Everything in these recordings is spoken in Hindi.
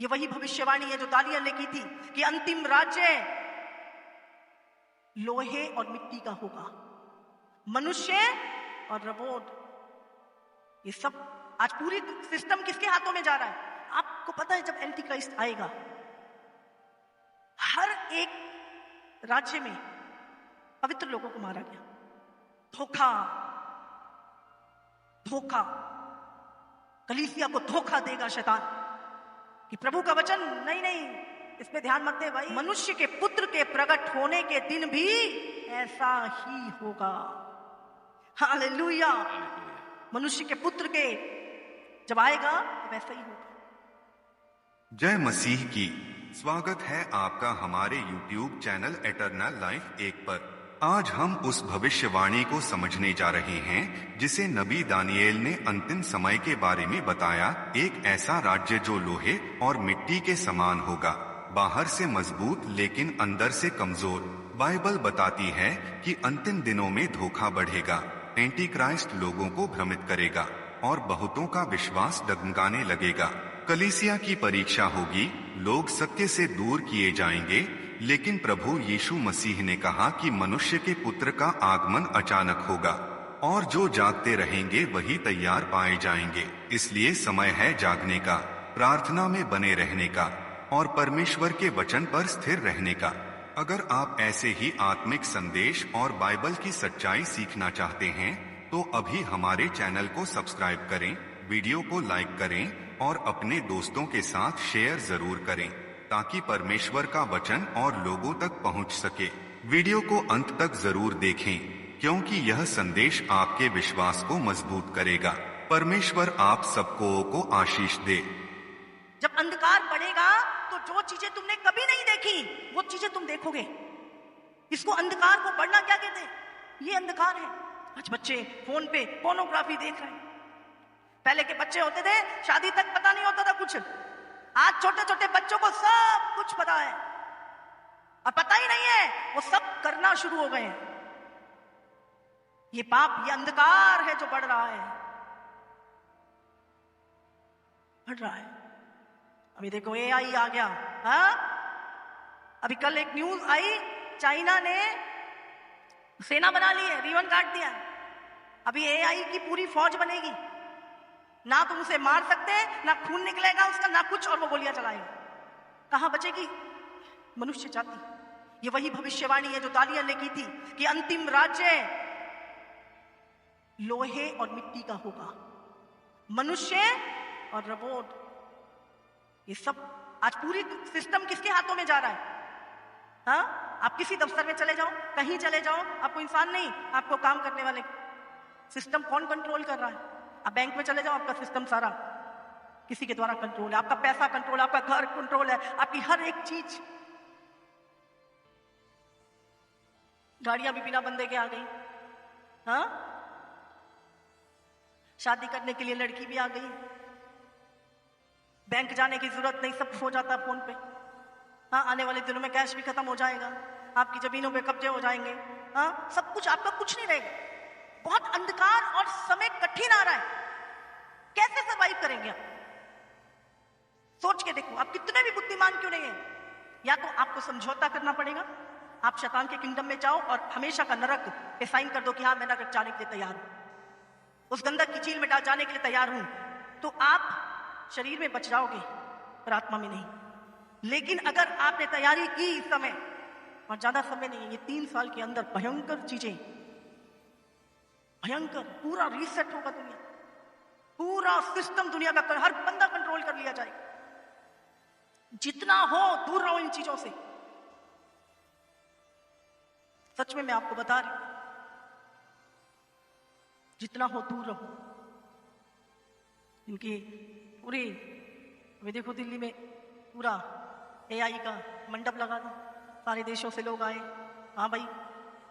ये वही भविष्यवाणी है जो दानियल ने की थी कि अंतिम राज्य लोहे और मिट्टी का होगा, मनुष्य और रोबोट। ये सब आज पूरी सिस्टम किसके हाथों में जा रहा है? आपको पता है जब एंटी क्राइस्ट आएगा, हर एक राज्य में पवित्र लोगों को मारा गया। धोखा धोखा, कलीसिया को धोखा देगा शैतान कि प्रभु का वचन नहीं नहीं, इस पे ध्यान मत दे भाई। मनुष्य के पुत्र के प्रकट होने के दिन भी ऐसा ही होगा। हालेलुया। मनुष्य के पुत्र के जब आएगा तब ऐसा ही होगा। जय मसीह की। स्वागत है आपका हमारे YouTube चैनल एटर्नल लाइफ 1 पर। आज हम उस भविष्यवाणी को समझने जा रहे हैं जिसे नबी दानिएल ने अंतिम समय के बारे में बताया। एक ऐसा राज्य जो लोहे और मिट्टी के समान होगा, बाहर से मजबूत लेकिन अंदर से कमजोर। बाइबल बताती है कि अंतिम दिनों में धोखा बढ़ेगा, एंटी क्राइस्ट लोगों को भ्रमित करेगा और बहुतों का विश्वास डगमगाने लगेगा। कलीसिया की परीक्षा होगी, लोग सत्य से दूर किए जाएंगे, लेकिन प्रभु यीशु मसीह ने कहा कि मनुष्य के पुत्र का आगमन अचानक होगा और जो जागते रहेंगे वही तैयार पाए जाएंगे। इसलिए समय है जागने का, प्रार्थना में बने रहने का और परमेश्वर के वचन पर स्थिर रहने का। अगर आप ऐसे ही आत्मिक संदेश और बाइबल की सच्चाई सीखना चाहते हैं तो अभी हमारे चैनल को सब्सक्राइब करें, वीडियो को लाइक करें और अपने दोस्तों के साथ शेयर जरूर करें ताकि परमेश्वर का वचन और लोगों तक पहुंच सके। वीडियो को अंत तक जरूर देखें क्योंकि यह संदेश आपके विश्वास को मजबूत करेगा। परमेश्वर आप सबको को आशीष दे। जब अंधकार बढ़ेगा तो जो चीजें तुमने कभी नहीं देखी वो चीजें तुम देखोगे। इसको अंधकार को बढ़ना क्या कहते हैं? ये अंधकार है। आज बच्चे फोन पे पोर्नोग्राफी देख रहे हैं। पहले के बच्चे होते थे शादी तक पता नहीं होता था कुछ, आज छोटे छोटे बच्चों को सब कुछ पता है और पता ही नहीं है, वो सब करना शुरू हो गए हैं। ये पाप, ये अंधकार है जो बढ़ रहा है, बढ़ रहा है। अभी देखो AI आ गया। हाँ, अभी कल एक न्यूज आई, चाइना ने सेना बना ली है, रिबन काट दिया। अभी AI की पूरी फौज बनेगी, ना तुम उसे मार सकते, ना खून निकलेगा उसका, ना कुछ, और वो गोलियां चलाएगा। कहां बचेगी मनुष्य जाति? ये वही भविष्यवाणी है जो दानियल ने की थी कि अंतिम राज्य लोहे और मिट्टी का होगा, मनुष्य और रोबोट। ये सब आज पूरी सिस्टम किसके हाथों में जा रहा है? हाँ, आप किसी दफ्तर में चले जाओ, कहीं चले जाओ, आपको इंसान नहीं, आपको काम करने वाले सिस्टम कौन कंट्रोल कर रहा है? आप बैंक में चले जाओ, आपका सिस्टम सारा किसी के द्वारा कंट्रोल है। आपका पैसा कंट्रोल, आपका घर कंट्रोल है, आपकी हर एक चीज। गाड़ियां भी बिना बंदे के आ गई। हाँ, शादी करने के लिए लड़की भी आ गई, बैंक जाने की जरूरत नहीं, सब हो जाता फोन पे। हाँ, आने वाले दिनों में कैश भी खत्म हो जाएगा, आपकी जमीनों पे कब्जे हो जाएंगे। हाँ, सब कुछ, आपका कुछ नहीं रहेगा। बहुत अंधकार और समय कठिन आ रहा है, कैसे सरवाइव करेंगे आप? सोच के देखो, आप कितने भी बुद्धिमान क्यों नहीं है, या तो आपको समझौता करना पड़ेगा, आप शैतान के किंगडम में जाओ और हमेशा का नरक पे साइन कर दो कि हाँ, मैं नरक जाने के लिए तैयार हूं, उस गंधक की चील में डाल जाने के लिए तैयार हूं, तो आप शरीर में बच जाओगे पर आत्मा में नहीं। लेकिन अगर आपने तैयारी की इस समय, और ज्यादा समय नहीं है, ये 3 साल के अंदर भयंकर चीजें, भयंकर, पूरा रीसेट होगा दुनिया, पूरा सिस्टम दुनिया का, हर बंदा कंट्रोल कर लिया जाएगा। जितना हो दूर रहो इन चीजों से। सच में मैं आपको बता रही हूं, जितना हो दूर रहो। इनकी पूरी, वे देखो दिल्ली में पूरा AI का मंडप लगा था, सारे देशों से लोग आए। हाँ भाई,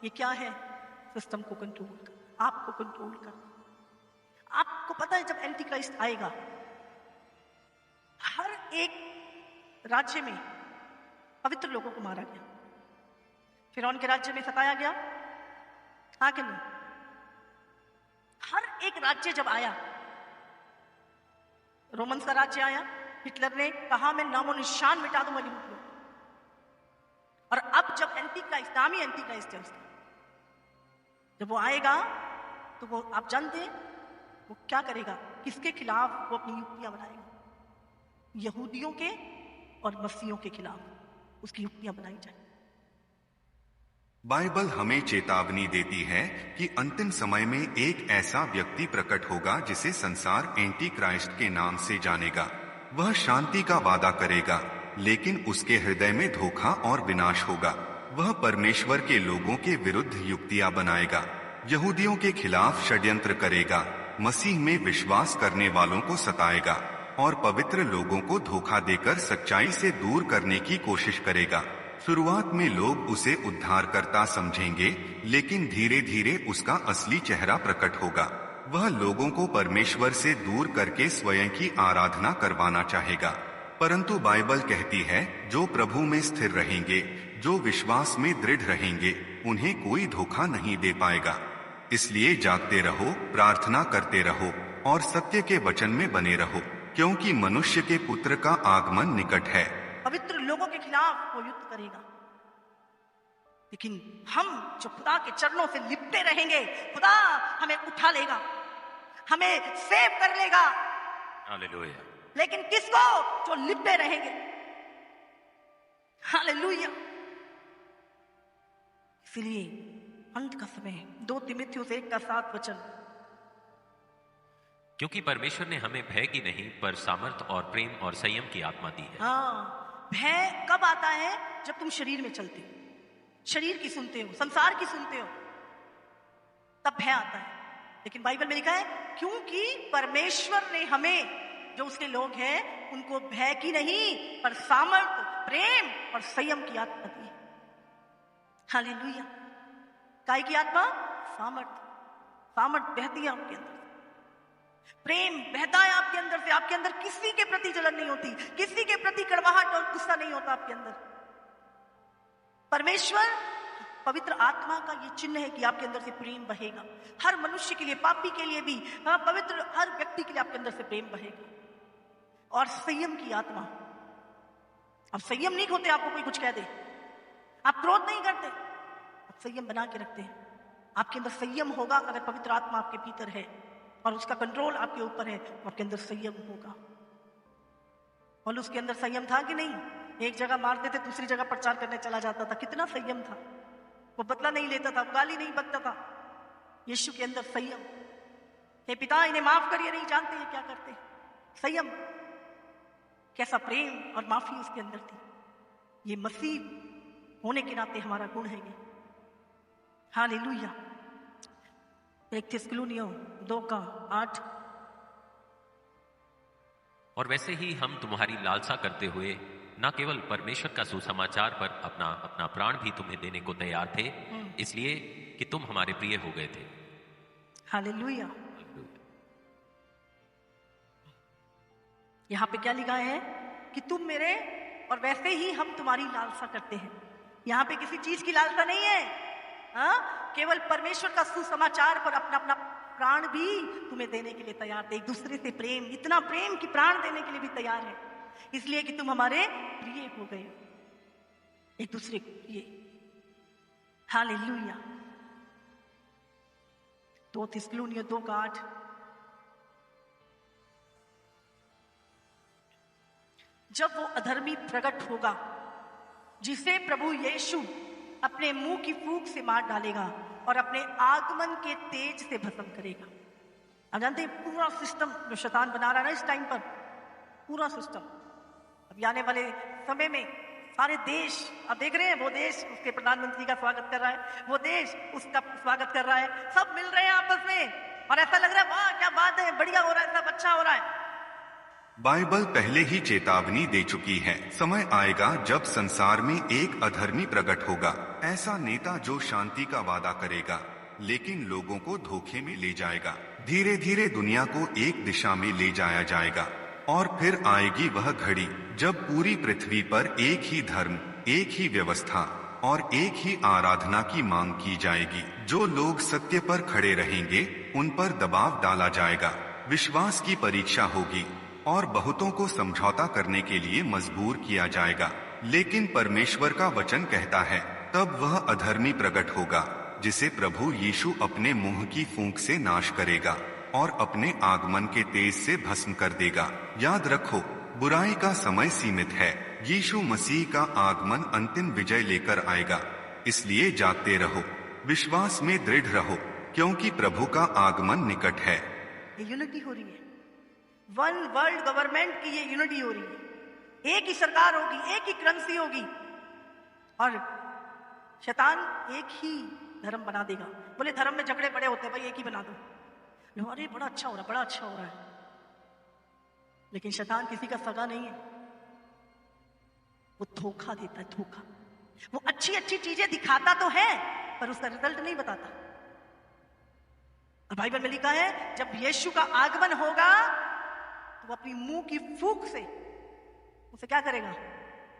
ये क्या है? सिस्टम को कंट्रोल कर, आपको कंट्रोल कर। आपको पता है जब एंटी क्राइस्ट आएगा, हर एक राज्य में पवित्र लोगों को मारा गया। फिरौन के राज्य में सताया गया, हाँ कि नहीं? हर एक राज्य जब आया, रोमन्स का राज्य आया, हिटलर ने कहा मैं नामो निशान मिटा दूंगा यहूदियों। और अब जब एंटी क्राइस्ट, नाम ही एंटी क्राइस्ट है उसका, जब वो आएगा तो वो आप जानते हैं वो क्या करेगा, किसके खिलाफ वो अपनी युक्तियां बनाएगा? यहूदियों के और मसीहियों के खिलाफ उसकी युक्तियां बनाई जाए। बाइबल हमें चेतावनी देती है कि अंतिम समय में एक ऐसा व्यक्ति प्रकट होगा जिसे संसार एंटी क्राइस्ट के नाम से जानेगा। वह शांति का वादा करेगा, लेकिन उसके हृदय में धोखा और विनाश होगा। वह परमेश्वर के लोगों के विरुद्ध युक्तियां बनाएगा, यहूदियों के खिलाफ षड्यंत्र करेगा, मसीह में विश्वास करने वालों को सताएगा और पवित्र लोगों को धोखा देकर सच्चाई से दूर करने की कोशिश करेगा। शुरुआत में लोग उसे उद्धारकर्ता समझेंगे, लेकिन धीरे धीरे उसका असली चेहरा प्रकट होगा। वह लोगों को परमेश्वर से दूर करके स्वयं की आराधना करवाना चाहेगा। परंतु बाइबल कहती है, जो प्रभु में स्थिर रहेंगे, जो विश्वास में दृढ़ रहेंगे, उन्हें कोई धोखा नहीं दे पाएगा। इसलिए जागते रहो, प्रार्थना करते रहो और सत्य के वचन में बने रहो, क्योंकि मनुष्य के पुत्र का आगमन निकट है। पवित्र लोगों के खिलाफ वो युद्ध करेगा, लेकिन हम जो खुदा के चरणों से लिपटे रहेंगे, खुदा हमें उठा लेगा, हमें सेव कर लेगा। हालेलुया। लेकिन किसको? जो लिपटे रहेंगे। हालेलुया। इसलिए अंत का समय 2 तीमुथियुस 1:7 क्योंकि परमेश्वर ने हमें भय की नहीं पर सामर्थ और प्रेम और संयम की आत्मा दी है। हाँ, भय कब आता है? जब तुम शरीर में चलते हो, शरीर की सुनते हो, संसार की सुनते हो, तब भय आता है। लेकिन बाइबल में लिखा है, क्योंकि परमेश्वर ने हमें, जो उसके लोग हैं, उनको भय की नहीं पर सामर्थ, प्रेम और संयम की आत्मा दी है। हालेलुया। काय की आत्मा? सामर्थ बहती है आपके अंदर, प्रेम बहता है आपके अंदर से। आपके अंदर किसी के प्रति जलन नहीं होती, किसी के प्रति कड़वाहट और गुस्सा नहीं होता आपके अंदर। परमेश्वर पवित्र आत्मा का ये चिन्ह है कि आपके अंदर से प्रेम बहेगा। हर मनुष्य के लिए, पापी के लिए भी, पवित्र हर व्यक्ति के लिए आपके अंदर से प्रेम बहेगा। और संयम की आत्मा। अब संयम नहीं होते, आपको कोई कुछ कह दे, आप क्रोध नहीं करते, आप संयम बना के रखते हैं। आपके अंदर संयम होगा अगर पवित्र आत्मा आपके भीतर है और उसका कंट्रोल आपके ऊपर है, तो आपके अंदर संयम होगा। और उसके अंदर संयम था कि नहीं? एक जगह मारते थे, दूसरी जगह प्रचार करने चला जाता था। कितना संयम था! वो बदला नहीं लेता था, गाली नहीं बकता था। यीशु के अंदर संयम। हे पिता, इन्हें माफ करिए, नहीं जानते ये क्या करते। संयम। कैसा प्रेम और माफी उसके अंदर थी। ये मसीह होने के नाते हमारा गुण है ये। हालेलुया। 1 थिस्सलुनीयों 2:8। और वैसे ही हम तुम्हारी लालसा करते हुए न केवल परमेश्वर का सुसमाचार पर अपना प्राण भी तुम्हें देने को तैयार थे, इसलिए कि तुम हमारे प्रिय हो गए थे। हालेलुया। यहां पे क्या लिखा है कि तुम मेरे, और वैसे ही हम तुम्हारी लालसा करते हैं। यहां पे किसी चीज की लालसा नहीं है, केवल परमेश्वर का सुसमाचार पर अपना प्राण भी तुम्हें देने के लिए तैयार थे। एक दूसरे से प्रेम, इतना प्रेम कि प्राण देने के लिए भी तैयार है, इसलिए कि तुम हमारे प्रिय हो गए, एक दूसरे को प्रिय। हालेलुया। 2 थिस्सलुनीयों 2:8। जब वो अधर्मी प्रकट होगा, जिसे प्रभु यीशु अपने मुंह की फूंक से मार डालेगा और अपने आगमन के तेज से भस्म करेगा। आप जानते हैं पूरा सिस्टम जो शैतान बना रहा है ना इस टाइम पर, पूरा सिस्टम अभी आने वाले समय में सारे देश, आप देख रहे हैं, वो देश उसके प्रधानमंत्री का स्वागत कर रहा है, वो देश उसका स्वागत कर रहा है, सब मिल रहे हैं आपस में और ऐसा लग रहा है वाह क्या बात है, बढ़िया हो रहा है, सब अच्छा हो रहा है। बाइबल पहले ही चेतावनी दे चुकी है, समय आएगा जब संसार में एक अधर्मी प्रकट होगा, ऐसा नेता जो शांति का वादा करेगा लेकिन लोगों को धोखे में ले जाएगा। धीरे धीरे दुनिया को एक दिशा में ले जाया जाएगा और फिर आएगी वह घड़ी जब पूरी पृथ्वी पर एक ही धर्म, एक ही व्यवस्था और एक ही आराधना की मांग की जाएगी। जो लोग सत्य पर खड़े रहेंगे उन पर दबाव डाला जाएगा, विश्वास की परीक्षा होगी और बहुतों को समझौता करने के लिए मजबूर किया जाएगा। लेकिन परमेश्वर का वचन कहता है तब वह अधर्मी प्रकट होगा जिसे प्रभु यीशु अपने मुंह की फूंक से नाश करेगा और अपने आगमन के तेज से भस्म कर देगा। याद रखो, बुराई का समय सीमित है। यीशु मसीह का आगमन अंतिम विजय लेकर आएगा। इसलिए जागते रहो, विश्वास में दृढ़ रहो, क्योंकि प्रभु का आगमन निकट है। ये यूनिटी हो रही है, वन वर्ल्ड गवर्नमेंट की ये यूनिटी हो रही है। एक ही सरकार होगी, एक ही करेंसी होगी और शैतान एक ही धर्म बना देगा। बोले धर्म में झगड़े बड़े होते हैं, भाई एक ही बना दो। अरे बड़ा अच्छा हो रहा है, बड़ा अच्छा हो रहा है। लेकिन शैतान किसी का सगा नहीं है, वो धोखा देता है, धोखा। वो अच्छी अच्छी चीजें दिखाता तो है पर उसका रिजल्ट नहीं बताता। और बाइबल में लिखा है जब यीशु का आगमन होगा तो वो अपनी मुंह की फूंक से उसे क्या करेगा?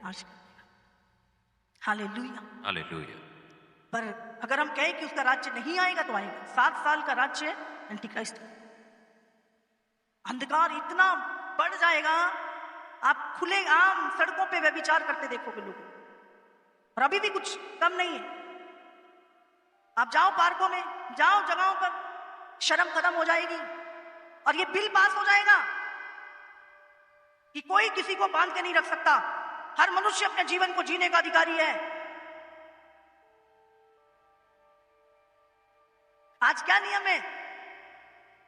नाश कर देगा। Hallelujah, hallelujah. पर अगर हम कहें कि उसका राज्य नहीं आएगा तो आएगा। 7 साल का राज्य एंटीक्राइस्ट। अंधकार इतना बढ़ जाएगा, आप खुले आम सड़कों पे व्यभिचार करते देखोगे लोग, और अभी भी कुछ कम नहीं है। आप जाओ पार्कों में, जाओ जगहों पर, शर्म खत्म हो जाएगी और ये बिल पास हो जाएगा कि कोई किसी को बांध के नहीं रख सकता। हर मनुष्य अपने जीवन को जीने का अधिकारी है। आज क्या नियम है?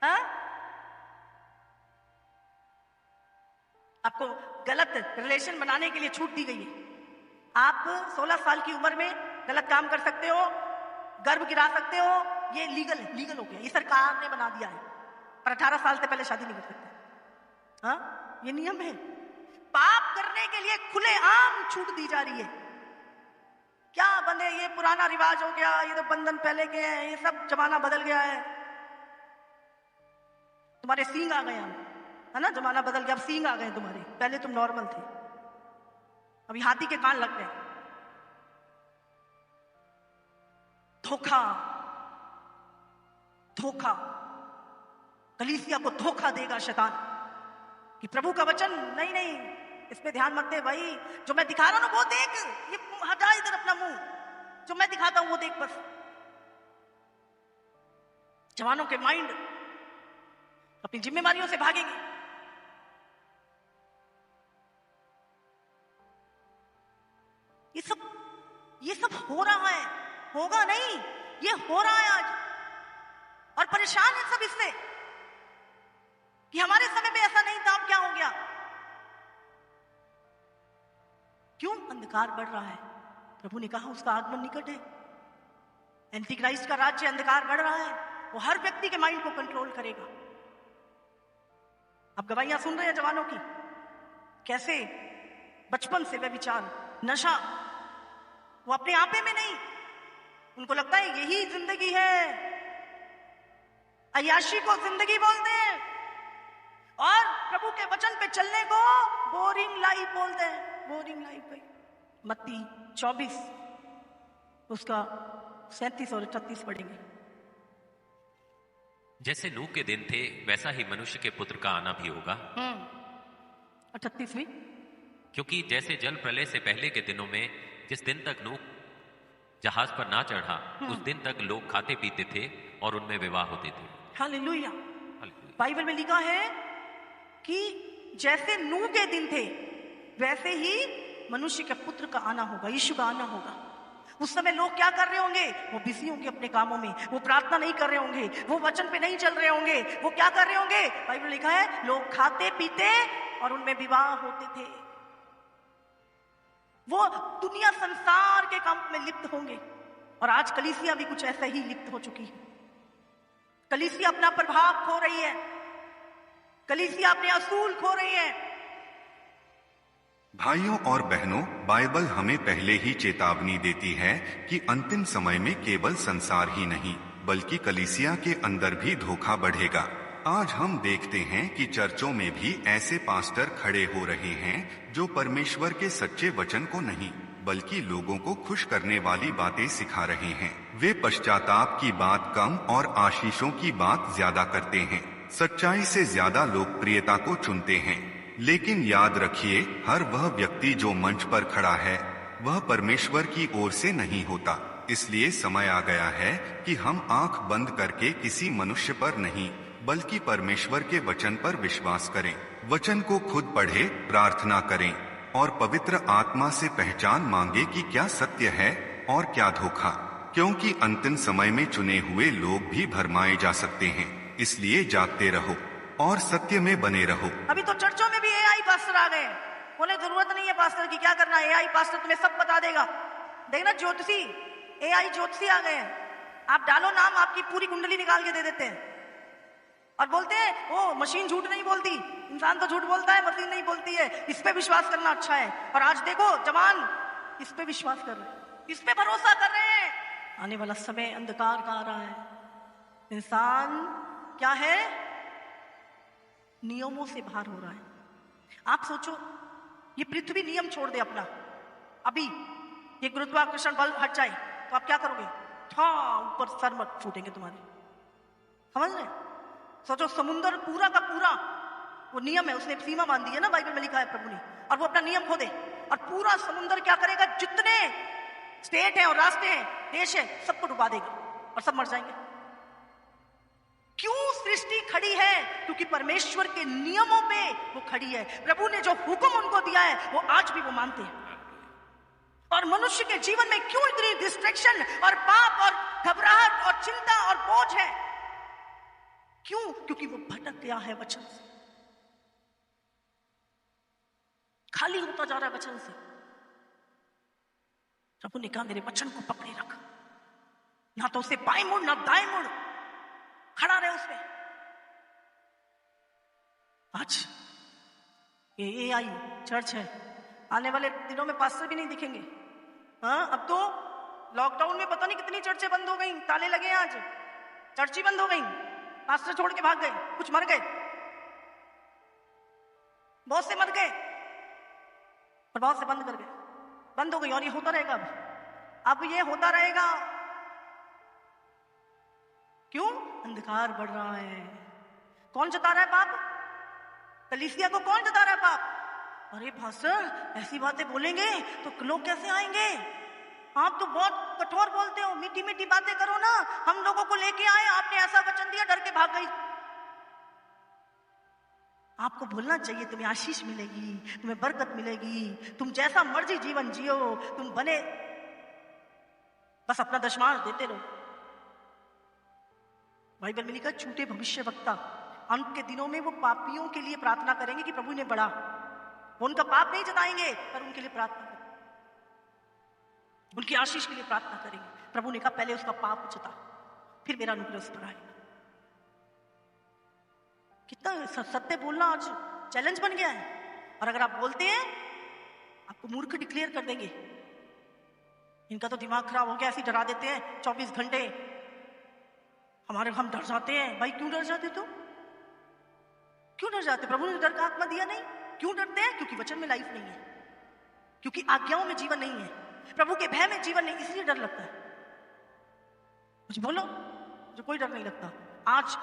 हा? आपको गलत रिलेशन बनाने के लिए छूट दी गई है। आप 16 साल की उम्र में गलत काम कर सकते हो, गर्भ गिरा सकते हो, ये लीगल है, लीगल हो गया, ये सरकार ने बना दिया है। पर 18 साल से पहले शादी नहीं कर सकते। हाँ, ये नियम है। पाप करने के लिए खुले आम छूट दी जा रही है। क्या बंदे, ये पुराना रिवाज हो गया, ये तो बंधन पहले के हैं, ये सब जमाना बदल गया है। तुम्हारे सींग आ गए है ना, जमाना बदल गया, अब सींग आ गए तुम्हारे। पहले तुम नॉर्मल थे, अभी हाथी के कान लग गए। धोखा, धोखा, कलीसिया को धोखा देगा शैतान कि प्रभु का वचन नहीं नहीं, इस पे ध्यान मत दे भाई, जो मैं दिखा रहा हूं ना वो देख, ये हटा इधर अपना मुंह, जो मैं दिखाता हूं वो देख बस। जवानों के माइंड अपनी जिम्मेदारियों से भागेंगे। ये सब हो रहा है, होगा नहीं, ये हो रहा है आज। और परेशान है सब इससे कि हमारे समय में ऐसा नहीं था, अब क्या हो गया? क्यों? अंधकार बढ़ रहा है। प्रभु ने कहा उसका आगमन निकट है। एंटीक्राइस्ट का राज्य, अंधकार बढ़ रहा है, वो हर व्यक्ति के माइंड को कंट्रोल करेगा। अब गवाहियां सुन रहे हैं जवानों की, कैसे बचपन से व्यभिचार, नशा, वो अपने आपे में नहीं, उनको लगता है यही जिंदगी है। अय्याशी को जिंदगी बोलते हैं और प्रभु के वचन पे चलने को बोरिंग लाइफ बोलते हैं। बोरिंग लाइफ भाई। मत्ती 24 उसका 37 और 38 पढ़ेंगे। जैसे नूह के दिन थे वैसा ही मनुष्य के पुत्र का आना भी होगा। 38वीं। क्योंकि जैसे जल प्रलय से पहले के दिनों में जिस दिन तक नूह जहाज पर ना चढ़ा, उस दिन तक लोग खाते पीते थे और उनमें विवाह होते थे। हालेलुया। बाइबल में लिखा है कि जैसे नूह के दिन थे वैसे ही मनुष्य के पुत्र का आना होगा, यीशु का आना होगा। उस समय लोग क्या कर रहे होंगे? वो बिजी होंगे अपने कामों में, वो प्रार्थना नहीं कर रहे होंगे, वो वचन पे नहीं चल रहे होंगे। वो क्या कर रहे होंगे? बाइबल में लिखा है लोग खाते पीते और उनमें विवाह होते थे। वो दुनिया संसार के काम में लिप्त होंगे। और आज कलीसिया भी कुछ ऐसा ही लिप्त हो चुकी है। कलीसिया अपना प्रभाव खो रही है, कलीसिया अपने असूल खो रही है। भाइयों और बहनों, बाइबल हमें पहले ही चेतावनी देती है कि अंतिम समय में केवल संसार ही नहीं बल्कि कलीसिया के अंदर भी धोखा बढ़ेगा। आज हम देखते हैं कि चर्चों में भी ऐसे पास्टर खड़े हो रहे हैं जो परमेश्वर के सच्चे वचन को नहीं बल्कि लोगों को खुश करने वाली बातें सिखा रहे हैं। वे पश्चाताप की बात कम और आशीषों की बात ज्यादा करते हैं। सच्चाई से ज्यादा लोकप्रियता को चुनते हैं। लेकिन याद रखिए, हर वह व्यक्ति जो मंच पर खड़ा है वह परमेश्वर की ओर से नहीं होता। इसलिए समय आ गया है कि हम आंख बंद करके किसी मनुष्य पर नहीं बल्कि परमेश्वर के वचन पर विश्वास करें। वचन को खुद पढ़े, प्रार्थना करें और पवित्र आत्मा से पहचान मांगे कि क्या सत्य है और क्या धोखा, क्योंकि अंतिम समय में चुने हुए लोग भी भरमाए जा सकते हैं। इसलिए जागते रहो और सत्य में बने रहो। अभी तो चर्चों में भी एआई पास्टर आ गए, बोले जरूरत नहीं है पास्टर की, क्या करना है, एआई पास्टर तुम्हें सब बता देगा। देखना ज्योतिषी, एआई ज्योतिषी आ गए हैं। आप डालो नाम, आपकी पूरी कुंडली निकाल के दे देते हैं और बोलते हैं ओ मशीन झूठ नहीं बोलती, इंसान तो झूठ बोलता है, मशीन नहीं बोलती है, इस पे विश्वास करना अच्छा है। और आज देखो जवान इस पे विश्वास कर रहे हैं, इस पे भरोसा कर रहे हैं। आने वाला समय अंधकार का आ रहा है। इंसान क्या है, नियमों से बाहर हो रहा है। आप सोचो, ये पृथ्वी नियम छोड़ दे अपना, अभी ये गुरुत्वाकर्षण बल हट जाए तो आप क्या करोगे? हाँ, ऊपर सर मत फूटेंगे तुम्हारे, समझ रहे? सोचो समुद्र पूरा का पूरा वो नियम है, उसने सीमा मान दी है ना, बाइबल में लिखा है प्रभु ने, और वो अपना नियम खो दे और पूरा समुद्र क्या करेगा, जितने स्टेट है और राष्ट्र है, देश है, सबको डुबा देगा और सब मर जाएंगे। क्यों सृष्टि खड़ी है? क्योंकि परमेश्वर के नियमों पे वो खड़ी है। प्रभु ने जो हुक्म उनको दिया है वो आज भी वो मानते हैं। और मनुष्य के जीवन में क्यों इतनी डिस्ट्रैक्शन और पाप और घबराहट और चिंता और बोझ है? क्यों? क्योंकि वो भटक गया है वचन से, खाली होता जा रहा है वचन से। प्रभु ने कहा मेरे वचन को पकड़े रख, ना तो उसे बाएं मुड़ ना दाएं मुड़, खड़ा रहे उसमें। आज ये एआई चर्च है, आने वाले दिनों में पास्टर भी नहीं दिखेंगे। हाँ, अब तो लॉकडाउन में पता नहीं कितनी चर्चें बंद हो गई, ताले लगे हैं, आज चर्च ही बंद हो गई, पास्टर छोड़ के भाग गए, कुछ मर गए, बहुत से मर गए और बहुत से बंद कर गए, बंद हो गई। और ये होता रहेगा, अब ये होता रहेगा। क्यों? अंधकार बढ़ रहा है। कौन जता रहा है पाप? कलीसिया को कौन जता रहा है पाप? अरे पास्टर ऐसी बातें बोलेंगे तो लोग कैसे आएंगे? आप तो बहुत कठोर बोलते हो, मीठी मीठी बातें करो ना, हम लोगों को लेके आए, आपने ऐसा वचन दिया, डर के भाग गई। आपको बोलना चाहिए, तुम्हें आशीष मिलेगी, तुम्हें बरकत मिलेगी, तुम जैसा मर्जी जीवन जियो, तुम बने बस अपना दशमांश देते रहो। बाइबल में लिखा झूठे भविष्य वक्ता अंत के दिनों में वो पापियों के लिए प्रार्थना करेंगे कि प्रभु ने बढ़ा, वो उनका पाप नहीं जताएंगे पर उनके लिए प्रार्थना करेंगे, उनकी आशीष के लिए प्रार्थना करेंगे। प्रभु ने कहा पहले उसका पाप जता, फिर मेरा अनुग्रह उस पर आएगा। कितना सत्य बोलना आज चैलेंज बन गया है। और अगर आप बोलते हैं आपको मूर्ख डिक्लेयर कर देंगे। इनका तो दिमाग खराब हो गया, ऐसे डरा देते हैं 24 घंटे। हम डर जाते हैं। भाई क्यों डर जाते? तो क्यों डर जाते? प्रभु ने डर का आत्मा दिया नहीं। क्यों डरते हैं? क्योंकि वचन में लाइफ नहीं है, क्योंकि आज्ञाओं में जीवन नहीं है, प्रभु के भय में जीवन नहीं, इसलिए डर लगता है। मुझे बोलो, मुझे कोई डर नहीं लगता। आज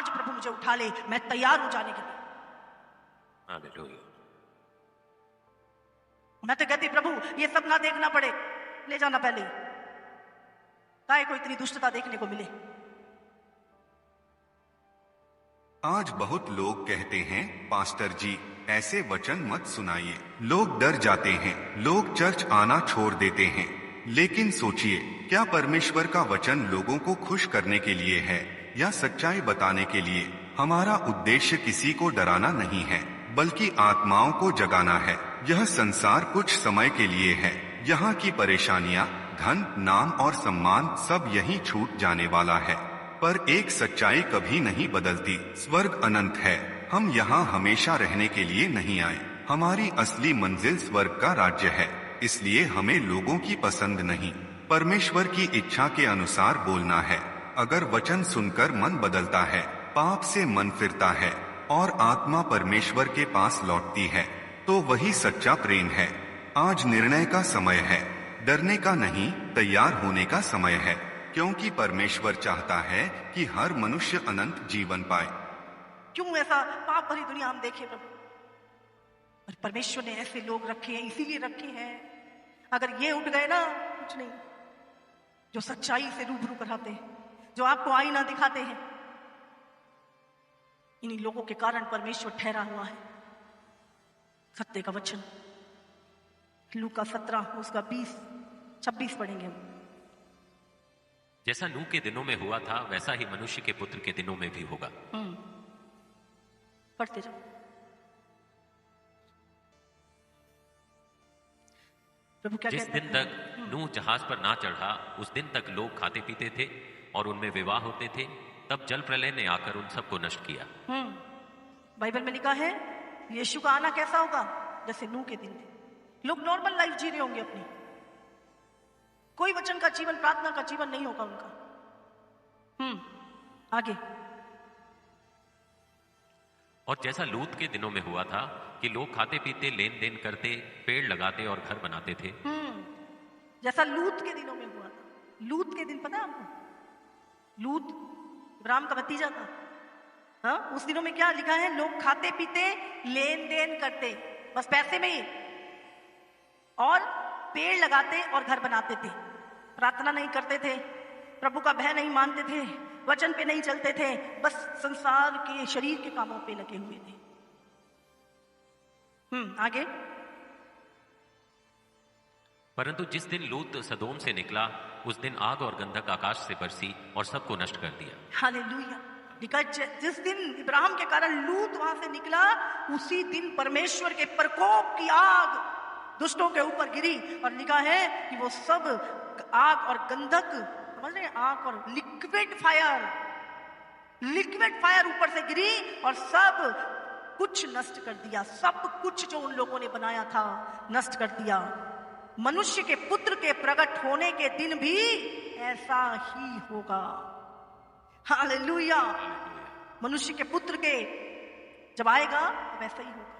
प्रभु मुझे उठा ले, मैं तैयार हूं जाने के लिए। हालेलुया। मैं तो कहती प्रभु ये सब ना देखना पड़े, ले जाना पहले ही, काहे को इतनी दुष्टता देखने को मिले। आज बहुत लोग कहते हैं पास्टर जी ऐसे वचन मत सुनाइए, लोग डर जाते हैं, लोग चर्च आना छोड़ देते हैं। लेकिन सोचिए, क्या परमेश्वर का वचन लोगों को खुश करने के लिए है या सच्चाई बताने के लिए? हमारा उद्देश्य किसी को डराना नहीं है, बल्कि आत्माओं को जगाना है। यह संसार कुछ समय के लिए है, यहाँ की परेशानियां, धन, नाम और सम्मान सब यहीं छूट जाने वाला है, पर एक सच्चाई कभी नहीं बदलती। स्वर्ग अनंत है, हम यहाँ हमेशा रहने के लिए नहीं आए। हमारी असली मंजिल स्वर्ग का राज्य है, इसलिए हमें लोगों की पसंद नहीं, परमेश्वर की इच्छा के अनुसार बोलना है। अगर वचन सुनकर मन बदलता है, पाप से मन फिरता है और आत्मा परमेश्वर के पास लौटती है, तो वही सच्चा प्रेम है। आज निर्णय का समय है, डरने का नहीं, तैयार होने का समय है, क्योंकि परमेश्वर चाहता है कि हर मनुष्य अनंत जीवन पाए। क्यों ऐसा पाप भरी दुनिया हम देखे प्रभु? और परमेश्वर ने ऐसे लोग रखे हैं, इसीलिए रखे हैं। अगर ये उठ गए ना, कुछ नहीं। जो सच्चाई से रूबरू कराते हैं, जो आपको आईना दिखाते हैं, इन्हीं लोगों के कारण परमेश्वर ठहरा हुआ है। सत्य का वचन लूका 17 उसका 20-26 पढ़ेंगे हम। जैसा नूह के दिनों में हुआ था वैसा ही मनुष्य के पुत्र के दिनों में भी होगा। पढ़ते जाओ। प्रभु क्या जिस कहते दिन हैं? तक नूह जहाज पर ना चढ़ा उस दिन तक लोग खाते पीते थे और उनमें विवाह होते थे। तब जल प्रलय ने आकर उन सबको नष्ट किया। बाइबल में लिखा है यीशु का आना कैसा होगा? जैसे नूह के दिन थे। लोग नॉर्मल लाइफ जी रहे होंगे अपनी, कोई वचन का जीवन, प्रार्थना का जीवन नहीं होगा उनका। आगे। और जैसा लूत के दिनों में हुआ था कि लोग खाते पीते लेन देन करते, पेड़ लगाते और घर बनाते थे। जैसा लूत के दिनों में हुआ था। लूत के दिन पता है आपको? लूत इब्राहिम का भतीजा था। हाँ, उस दिनों में क्या लिखा है? लोग खाते पीते लेन देन करते, बस पैसे में ही, और पेड़ लगाते और घर बनाते थे। प्रार्थना नहीं करते थे, प्रभु का भय नहीं मानते थे, वचन पे नहीं चलते थे, बस संसार के, शरीर के कामों पे लगे हुए थे। आगे। परंतु जिस दिन लूत सदोम से निकला उस दिन आग और गंधक आकाश से बरसी और सबको नष्ट कर दिया। हालेलुया। जिस दिन इब्राहिम के कारण लूत वहां से निकला, उसी दिन परमेश्वर के प्रकोप की आग दुष्टों के ऊपर गिरी। और लिखा है कि वो सब आग और गंधक, समझ रहे हैं, आग और लिक्विड फायर ऊपर से गिरी और सब कुछ नष्ट कर दिया। सब कुछ जो उन लोगों ने बनाया था नष्ट कर दिया। मनुष्य के पुत्र के प्रकट होने के दिन भी ऐसा ही होगा। हालेलुया। मनुष्य के पुत्र के जब आएगा वैसा ही होगा।